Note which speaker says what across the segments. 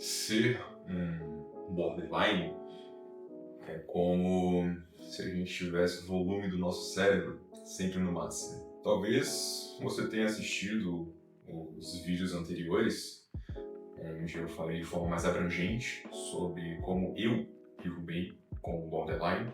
Speaker 1: Ser um borderline é como se a gente tivesse o volume do nosso cérebro sempre no máximo. Talvez você tenha assistido os vídeos anteriores, onde eu falei de forma mais abrangente sobre como eu vivo bem com o borderline,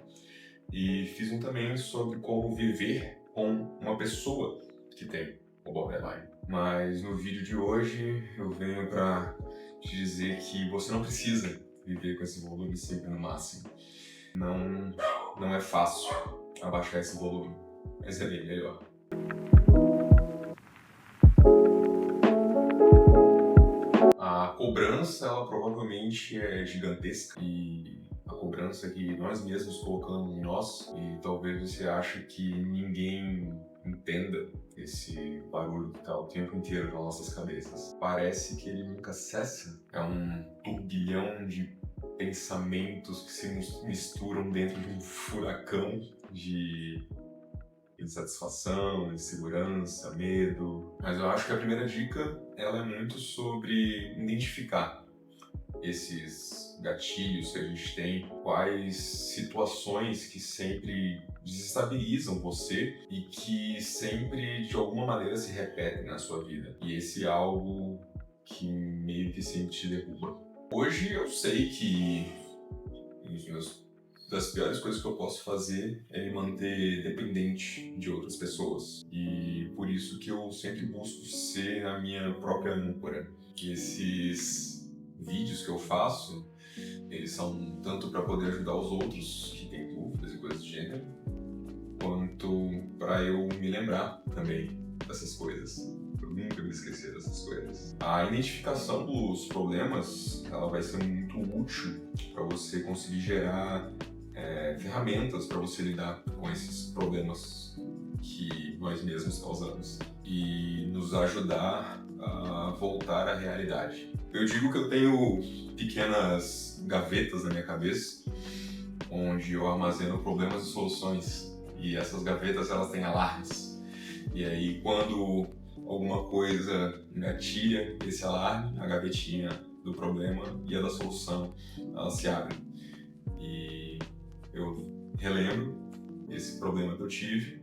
Speaker 1: e fiz um também sobre como viver com uma pessoa que tem o borderline. Mas no vídeo de hoje eu venho para te dizer que você não precisa viver com esse volume sempre no máximo. Não é fácil abaixar esse volume, mas é bem melhor. A cobrança, ela provavelmente é gigantesca, e a cobrança que nós mesmos colocamos em nós, e talvez você ache que ninguém entenda esse barulho que está o tempo inteiro nas nossas cabeças. Parece que ele nunca cessa. É um turbilhão de pensamentos que se misturam dentro de um furacão de insatisfação, insegurança, medo. Mas eu acho que a primeira dica, ela é muito sobre identificar esses gatilhos que a gente tem, quais situações que sempre desestabilizam você e que sempre, de alguma maneira, se repetem na sua vida. E esse é algo que meio que sempre te derruba. Hoje eu sei que das piores coisas que eu posso fazer é me manter dependente de outras pessoas. E por isso que eu sempre busco ser a minha própria âncora. E esses vídeos que eu faço, eles são tanto para poder ajudar os outros que têm dúvidas e coisas do gênero, quanto para eu me lembrar também dessas coisas. Eu nunca me esquecer dessas coisas. A identificação dos problemas, ela vai ser muito útil para você conseguir gerar ferramentas para você lidar com esses problemas que nós mesmos causamos e nos ajudar a voltar à realidade. Eu digo que eu tenho pequenas gavetas na minha cabeça onde eu armazeno problemas e soluções, e essas gavetas, elas têm alarmes. E aí, quando alguma coisa engatilha esse alarme, a gavetinha do problema e a da solução, ela se abre. E eu relembro esse problema que eu tive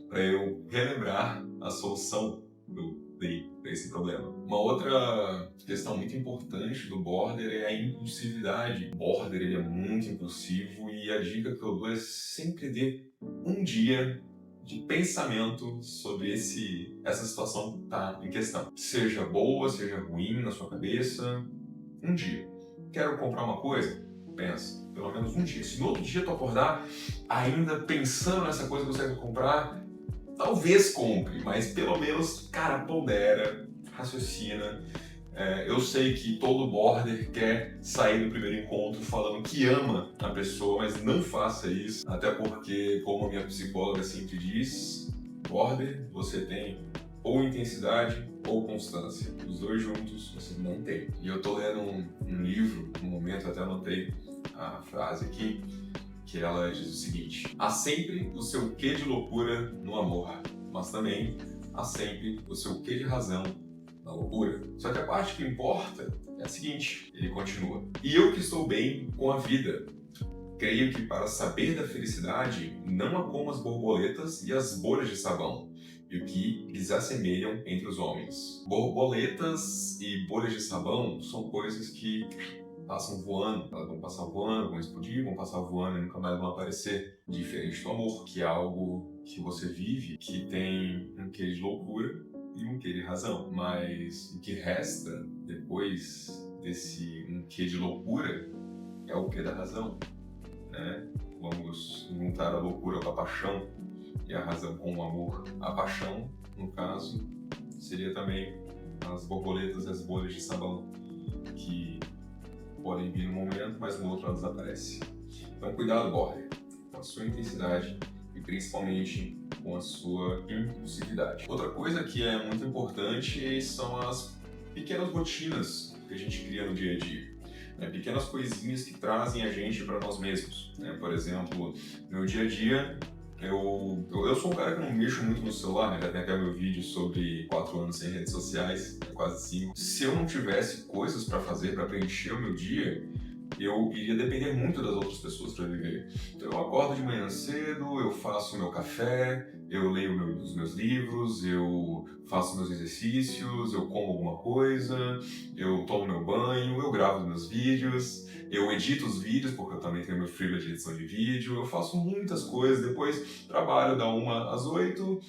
Speaker 1: para eu relembrar a solução que eu dei para esse problema. Uma outra questão muito importante do border é a impulsividade. O border, ele é muito impulsivo, e a dica que eu dou é sempre dê um dia de pensamento sobre essa situação que está em questão. Seja boa, seja ruim na sua cabeça, um dia. Quero comprar uma coisa? Pensa, pelo menos um dia. Se no outro dia tu acordar ainda pensando nessa coisa que você quer comprar, talvez compre, mas pelo menos, cara, pondera, raciocina. Eu sei que todo border quer sair do primeiro encontro falando que ama a pessoa, mas não faça isso, até porque, como a minha psicóloga sempre diz, border você tem ou intensidade ou constância. Os dois juntos você não tem. E eu tô lendo um livro, no momento até anotei a frase aqui, que ela diz o seguinte: há sempre o seu quê de loucura no amor, mas também há sempre o seu quê de razão na loucura. Só que a parte que importa é a seguinte, ele continua: e eu que estou bem com a vida, creio que para saber da felicidade não há como as borboletas e as bolhas de sabão, e o que lhes assemelham entre os homens. Borboletas e bolhas de sabão são coisas que passam voando, elas vão passar voando, vão explodir, vão passar voando e nunca mais vão aparecer. Diferente do amor, que é algo que você vive, que tem um quê de loucura e um quê de razão. Mas o que resta depois desse um quê de loucura é o quê da razão, né? Vamos juntar a loucura com a paixão e a razão com o amor. A paixão, no caso, seria também as borboletas e as bolhas de sabão, que podem vir no momento, mas no outro ela desaparece. Então cuidado, border, com a sua intensidade e principalmente com a sua impulsividade. Outra coisa que é muito importante são as pequenas rotinas que a gente cria no dia a dia. Pequenas coisinhas que trazem a gente para nós mesmos. Por exemplo, no dia a dia Eu sou um cara que não mexo muito no celular, né? Já tem até o meu vídeo sobre 4 anos sem redes sociais, quase 5. Se eu não tivesse coisas para fazer, para preencher o meu dia, eu iria depender muito das outras pessoas para viver. Então eu acordo de manhã cedo, eu faço meu café, eu leio os meus livros, eu faço meus exercícios, eu como alguma coisa, eu tomo meu banho, eu gravo meus vídeos, eu edito os vídeos, porque eu também tenho meu freela de edição de vídeo, eu faço muitas coisas, depois trabalho da 1 às 8,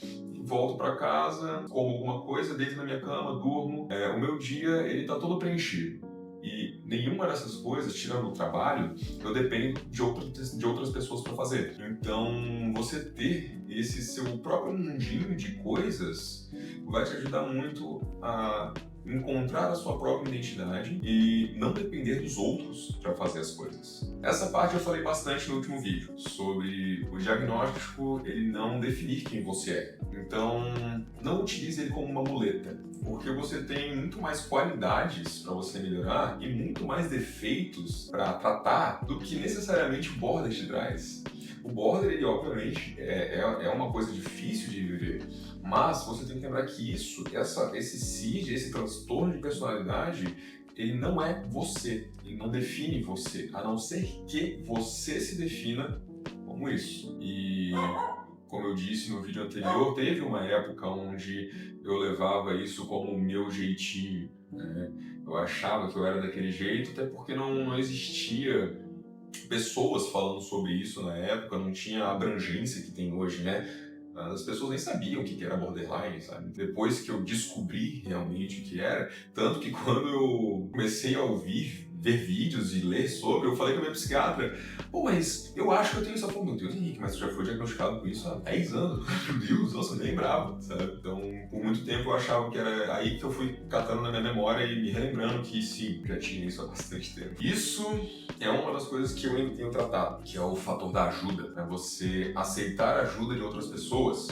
Speaker 1: volto para casa, como alguma coisa, deito na minha cama, durmo. O meu dia, ele tá todo preenchido. E nenhuma dessas coisas, tirando o trabalho, eu dependo de outras pessoas para fazer. Então, você ter esse seu próprio mundinho de coisas vai te ajudar muito a encontrar a sua própria identidade e não depender dos outros para fazer as coisas. Essa parte eu falei bastante no último vídeo, sobre o diagnóstico ele não definir quem você é. Então, não utilize ele como uma muleta, porque você tem muito mais qualidades para você melhorar e muito mais defeitos para tratar do que necessariamente o border te traz. O border, ele obviamente é uma coisa difícil de viver, mas você tem que lembrar que esse CID, esse transtorno de personalidade, ele não é você, ele não define você, a não ser que você se defina como isso. E como eu disse no vídeo anterior, teve uma época onde eu levava isso como o meu jeitinho, né? Eu achava que eu era daquele jeito, até porque não existia pessoas falando sobre isso na época, não tinha a abrangência que tem hoje, né? As pessoas nem sabiam o que era borderline, sabe? Depois que eu descobri realmente o que era, tanto que quando eu comecei a ver vídeos e ler sobre, eu falei com a minha psiquiatra, pô, mas eu acho que eu tenho essa forma. Meu Deus, Henrique, mas você já foi diagnosticado com isso há 10 anos. Meu Deus, nossa, eu nem lembrava, sabe? Então, por muito tempo eu achava que era aí que eu fui catando na minha memória e me relembrando que sim, já tinha isso há bastante tempo. Isso é uma das coisas que eu ainda tenho tratado, que é o fator da ajuda, né? Você aceitar a ajuda de outras pessoas.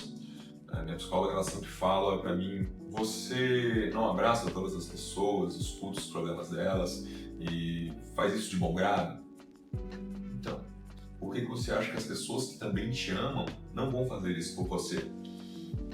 Speaker 1: A minha psicóloga ela sempre fala pra mim, você não abraça todas as pessoas, escuta os problemas delas e faz isso de bom grado. Então, por que você acha que as pessoas que também te amam não vão fazer isso por você?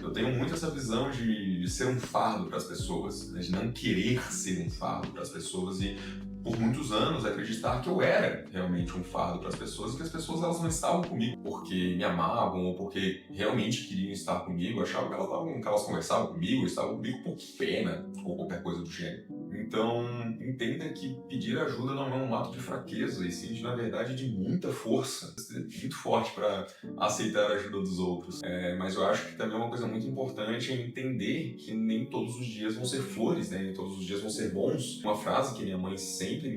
Speaker 1: Eu tenho muito essa visão de ser um fardo para as pessoas, né? De não querer ser um fardo para as pessoas e por muitos anos acreditar que eu era realmente um fardo para as pessoas e que as pessoas elas não estavam comigo porque me amavam ou porque realmente queriam estar comigo, eu achava que elas conversavam comigo, estavam comigo por pena ou qualquer coisa do gênero. Então, entenda que pedir ajuda não é um ato de fraqueza, e sim, na verdade, de muita força, muito forte para aceitar a ajuda dos outros. Mas eu acho que também é uma coisa muito importante é entender que nem todos os dias vão ser flores, né? Nem todos os dias vão ser bons. Uma frase que minha mãe sempre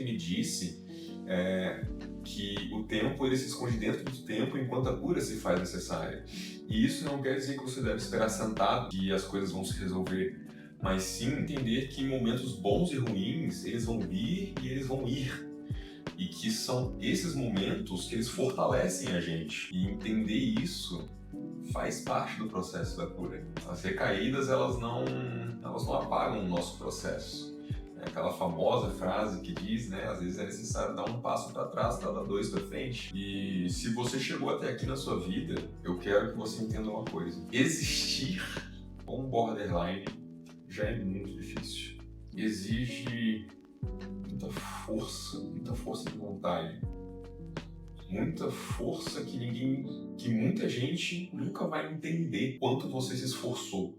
Speaker 1: me disse é que o tempo ele se esconde dentro do tempo enquanto a cura se faz necessária. E isso não quer dizer que você deve esperar sentado que as coisas vão se resolver, mas sim entender que momentos bons e ruins, eles vão vir e eles vão ir. E que são esses momentos que eles fortalecem a gente. E entender isso faz parte do processo da cura. As recaídas, elas não apagam o nosso processo. É aquela famosa frase que diz, né, às vezes é necessário dar um passo para trás para dar 2 para frente. E se você chegou até aqui na sua vida, eu quero que você entenda uma coisa. Existir com borderline já é muito difícil. Exige muita força de vontade, muita força que muita gente nunca vai entender quanto você se esforçou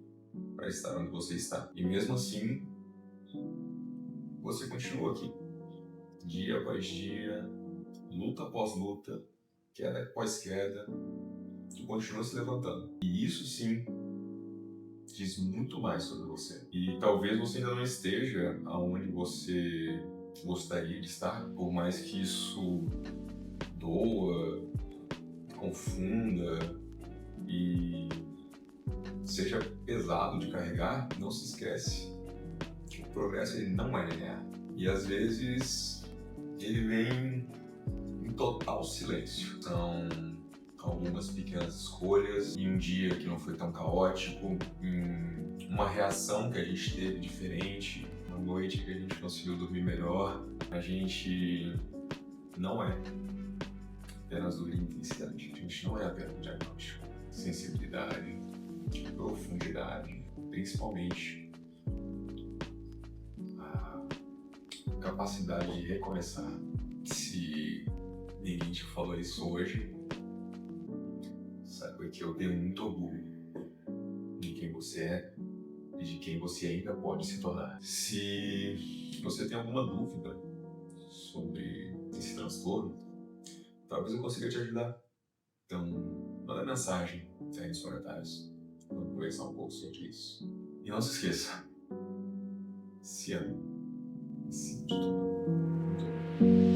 Speaker 1: para estar onde você está. E mesmo assim, você continua aqui, dia após dia, luta após luta, queda após queda, tu continua se levantando. E isso sim diz muito mais sobre você. E talvez você ainda não esteja aonde você gostaria de estar, por mais que isso doa, confunda e seja pesado de carregar, não se esquece que o progresso ele não é linear. E às vezes ele vem em total silêncio. São algumas pequenas escolhas, em um dia que não foi tão caótico, em uma reação que a gente teve diferente, uma noite que a gente conseguiu dormir melhor. A gente não é apenas dor e intensidade. A gente não é apenas um diagnóstico. Sensibilidade, profundidade, principalmente a capacidade de recomeçar. Se ninguém te falou isso hoje, saiba que eu tenho muito orgulho de quem você é e de quem você ainda pode se tornar. Se você tem alguma dúvida sobre esse transtorno, talvez eu consiga te ajudar. Então, manda mensagem aí nos comentários. Vamos conversar um pouco sobre isso. E não se esqueça, se ame. Acima de tudo.